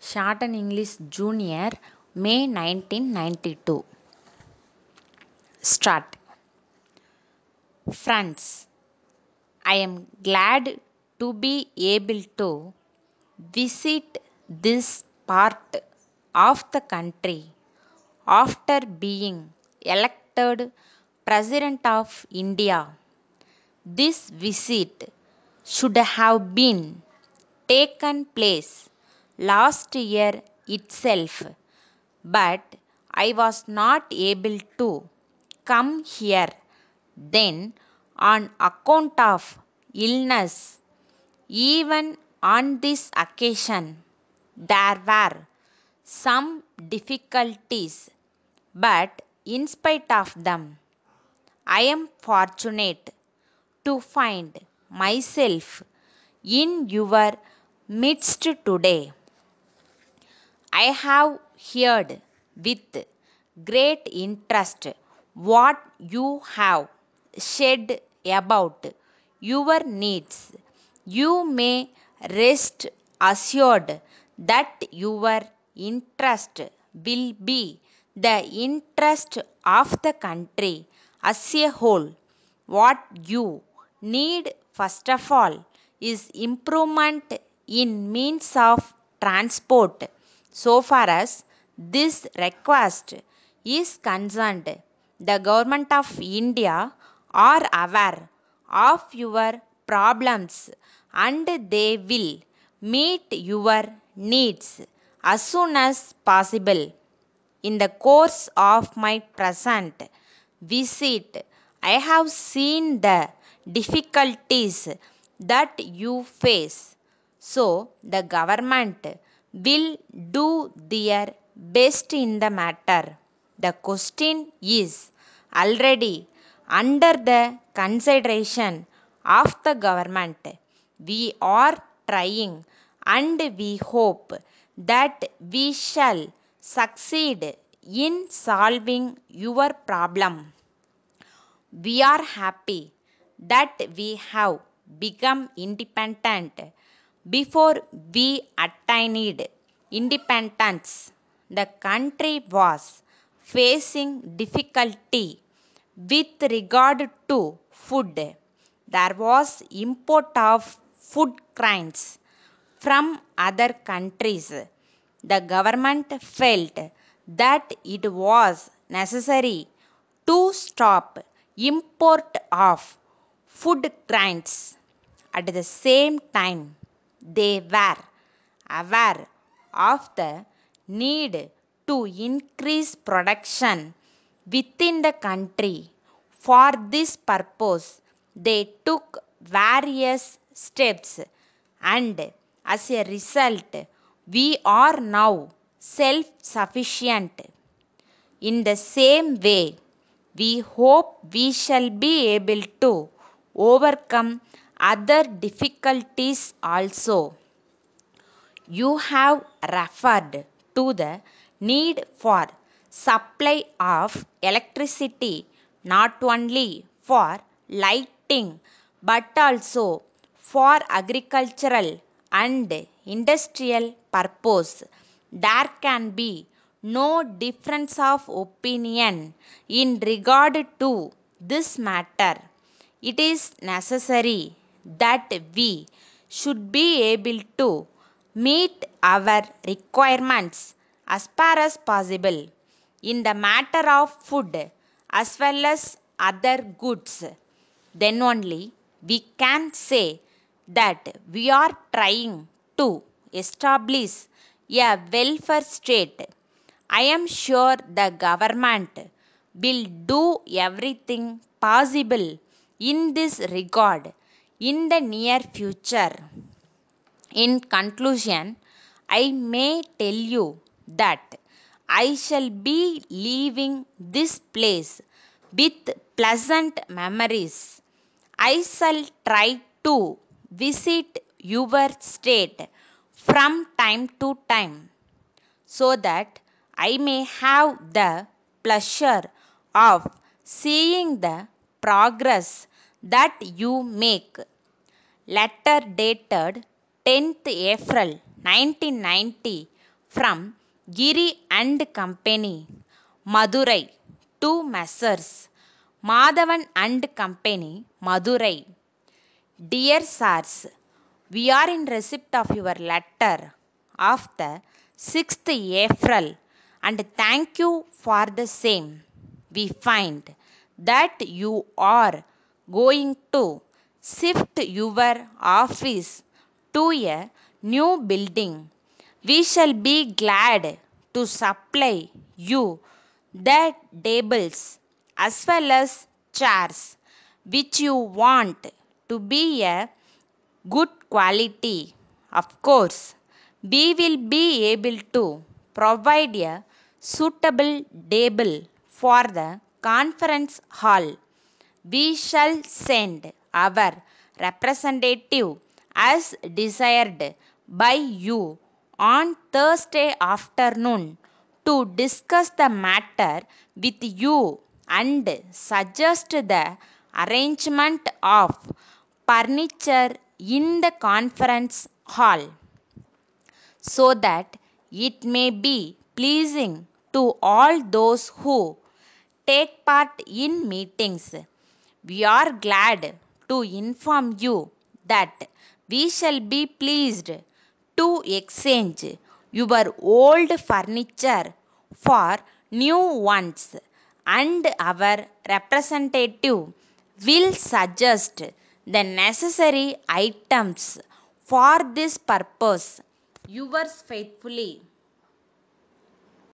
Shorten English Junior, May 1992. Start. Friends, I am glad to be able to visit this part of the country after being elected President of India. This visit should have been taken place last year itself, but I was not able to come here then on account of illness. Even on this occasion, there were some difficulties, but in spite of them, I am fortunate to find myself in your midst today. I have heard with great interest what you have said about your needs. You may rest assured that your interest will be the interest of the country as a whole. What you need first of all is improvement in means of transport. So far as this request is concerned, the government of India are aware of your problems and they will meet your needs as soon as possible. In the course of my present visit, I have seen the difficulties that you face. So, the government will do their best in the matter. The question is already under the consideration of the government. We are trying and we hope that we shall succeed in solving your problem. We are happy that we have become independent. Before we attained independence, the country was facing difficulty with regard to food. There was import of food grains from other countries. The government felt that it was necessary to stop import of food grains. At the same time, they were aware of the need to increase production within the country. For this purpose, they took various steps, and as a result, we are now self sufficient. In the same way, we hope we shall be able to overcome other difficulties also. You have referred to the need for supply of electricity not only for lighting but also for agricultural and industrial purpose. There can be no difference of opinion in regard to this matter. It is necessary that we should be able to meet our requirements as far as possible in the matter of food as well as other goods. Then only we can say that we are trying to establish a welfare state. I am sure the government will do everything possible in this regard in the near future. In conclusion, I may tell you that I shall be leaving this place with pleasant memories. I shall try to visit your state from time to time so that I may have the pleasure of seeing the progress that you make. Letter dated 10th April 1990 from Giri and Company, Madurai, to Messrs. Madhavan and Company, Madurai. Dear Sirs, we are in receipt of your letter of the 6th April and thank you for the same. We find that you are going to shift your office to a new building. We shall be glad to supply you the tables as well as chairs which you want to be a good quality. Of course, we will be able to provide a suitable table for the conference hall. We shall send our representative as desired by you on Thursday afternoon to discuss the matter with you and suggest the arrangement of furniture in the conference hall so that it may be pleasing to all those who take part in meetings. We are glad to inform you that we shall be pleased to exchange your old furniture for new ones, and our representative will suggest the necessary items for this purpose. Yours faithfully,